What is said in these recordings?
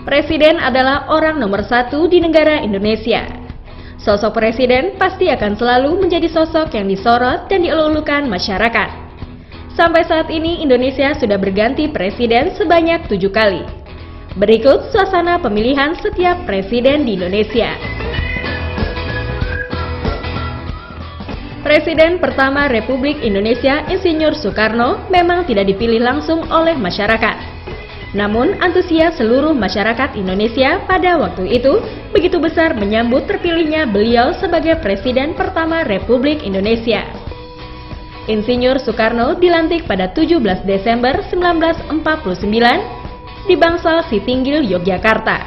Presiden adalah orang nomor satu di negara Indonesia. Sosok presiden pasti akan selalu menjadi sosok yang disorot dan dielulukan masyarakat. Sampai saat ini Indonesia sudah berganti presiden sebanyak 7 kali. Berikut suasana pemilihan setiap presiden di Indonesia. Presiden pertama Republik Indonesia Insinyur Soekarno memang tidak dipilih langsung oleh masyarakat. Namun antusias seluruh masyarakat Indonesia pada waktu itu begitu besar menyambut terpilihnya beliau sebagai presiden pertama Republik Indonesia. Insinyur Soekarno dilantik pada 17 Desember 1949 di Bangsal Sitinggil, Yogyakarta.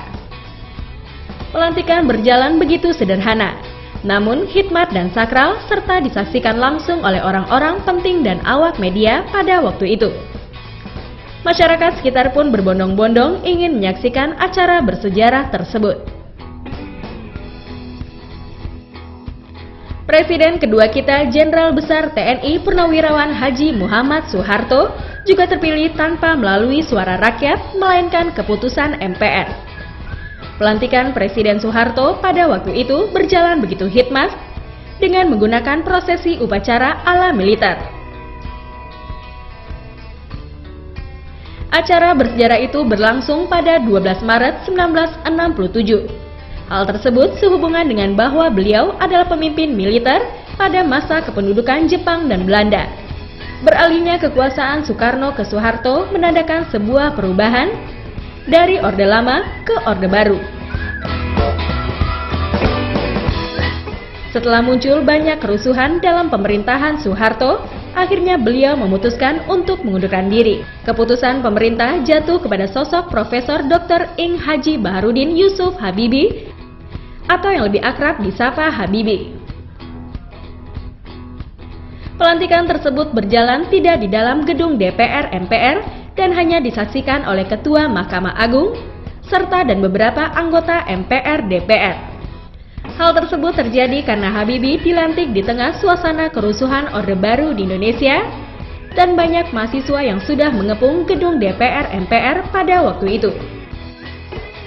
Pelantikan berjalan begitu sederhana, namun hikmat dan sakral serta disaksikan langsung oleh orang-orang penting dan awak media pada waktu itu. Masyarakat sekitar pun berbondong-bondong ingin menyaksikan acara bersejarah tersebut. Presiden kedua kita, Jenderal Besar TNI Purnawirawan Haji Muhammad Soeharto, juga terpilih tanpa melalui suara rakyat, melainkan keputusan MPR. Pelantikan Presiden Soeharto pada waktu itu berjalan begitu hikmat dengan menggunakan prosesi upacara ala militer. Acara bersejarah itu berlangsung pada 12 Maret 1967. Hal tersebut sehubungan dengan bahwa beliau adalah pemimpin militer pada masa kependudukan Jepang dan Belanda. Beralihnya kekuasaan Soekarno ke Soeharto menandakan sebuah perubahan dari Orde Lama ke Orde Baru. Setelah muncul banyak kerusuhan dalam pemerintahan Soeharto, akhirnya beliau memutuskan untuk mengundurkan diri. Keputusan pemerintah jatuh kepada sosok Profesor Dr. Ing Haji Baharudin Yusuf Habibie atau yang lebih akrab disapa Habibie. Pelantikan tersebut berjalan tidak di dalam gedung DPR MPR dan hanya disaksikan oleh Ketua Mahkamah Agung serta dan beberapa anggota MPR DPR. Hal tersebut terjadi karena Habibie dilantik di tengah suasana kerusuhan Orde Baru di Indonesia dan banyak mahasiswa yang sudah mengepung gedung DPR MPR pada waktu itu.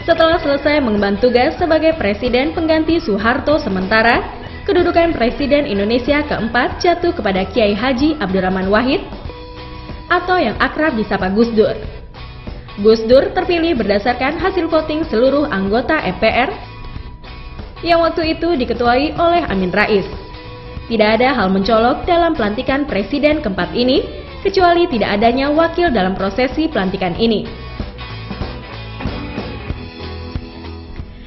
Setelah selesai mengemban tugas sebagai presiden pengganti Soeharto sementara, kedudukan presiden Indonesia keempat jatuh kepada Kiai Haji Abdurrahman Wahid atau yang akrab disapa Gus Dur. Gus Dur terpilih berdasarkan hasil voting seluruh anggota MPR yang waktu itu diketuai oleh Amin Rais. Tidak ada hal mencolok dalam pelantikan presiden keempat ini, kecuali tidak adanya wakil dalam prosesi pelantikan ini.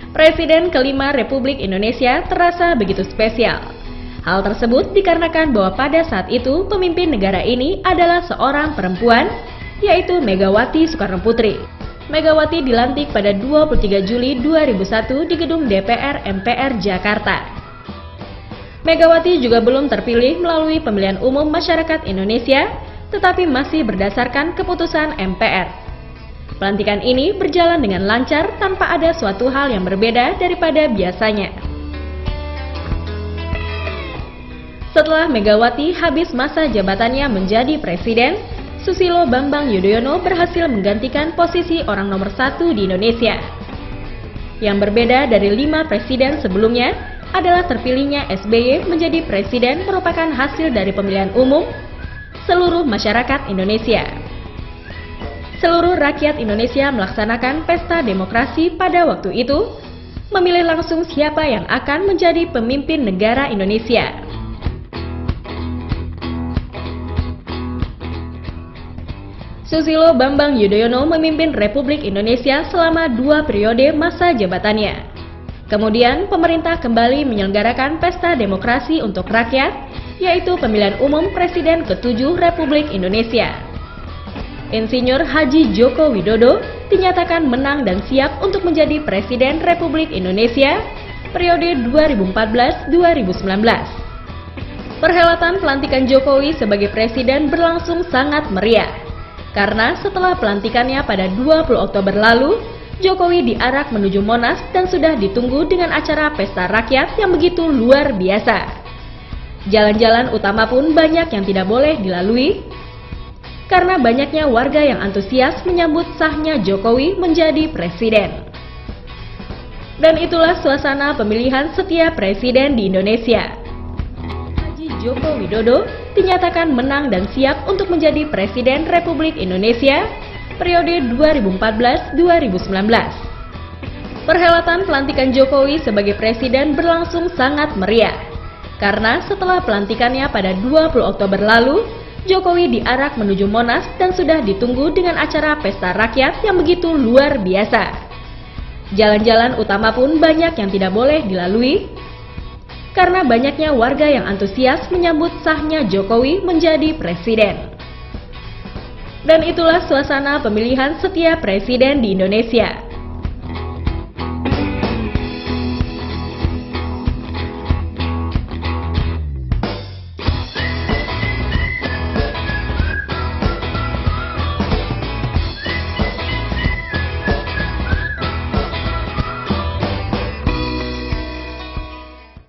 Presiden kelima Republik Indonesia terasa begitu spesial. Hal tersebut dikarenakan bahwa pada saat itu pemimpin negara ini adalah seorang perempuan, yaitu Megawati Soekarnoputri. Megawati dilantik pada 23 Juli 2001 di gedung DPR MPR Jakarta. Megawati juga belum terpilih melalui pemilihan umum masyarakat Indonesia, tetapi masih berdasarkan keputusan MPR. Pelantikan ini berjalan dengan lancar tanpa ada suatu hal yang berbeda daripada biasanya. Setelah Megawati habis masa jabatannya menjadi presiden, Susilo Bambang Yudhoyono berhasil menggantikan posisi orang nomor satu di Indonesia. Yang berbeda dari 5 presiden sebelumnya adalah terpilihnya SBY menjadi presiden merupakan hasil dari pemilihan umum seluruh masyarakat Indonesia. Seluruh rakyat Indonesia melaksanakan pesta demokrasi pada waktu itu, memilih langsung siapa yang akan menjadi pemimpin negara Indonesia. Susilo Bambang Yudhoyono memimpin Republik Indonesia selama 2 periode masa jabatannya. Kemudian pemerintah kembali menyelenggarakan pesta demokrasi untuk rakyat, yaitu pemilihan umum Presiden ke-7 Republik Indonesia. Insinyur Haji Joko Widodo dinyatakan menang dan siap untuk menjadi Presiden Republik Indonesia periode 2014-2019. Perhelatan pelantikan Jokowi sebagai presiden berlangsung sangat meriah. Karena setelah pelantikannya pada 20 Oktober lalu, Jokowi diarak menuju Monas dan sudah ditunggu dengan acara pesta rakyat yang begitu luar biasa. Jalan-jalan utama pun banyak yang tidak boleh dilalui, karena banyaknya warga yang antusias menyambut sahnya Jokowi menjadi presiden. Dan itulah suasana pemilihan setiap presiden di Indonesia. Haji Joko Widodo dinyatakan menang dan siap untuk menjadi Presiden Republik Indonesia periode 2014-2019. Perhelatan pelantikan Jokowi sebagai presiden berlangsung sangat meriah. Karena setelah pelantikannya pada 20 Oktober lalu, Jokowi diarak menuju Monas dan sudah ditunggu dengan acara pesta rakyat yang begitu luar biasa. Jalan-jalan utama pun banyak yang tidak boleh dilalui karena banyaknya warga yang antusias menyambut sahnya Jokowi menjadi presiden. Dan itulah suasana pemilihan setiap presiden di Indonesia.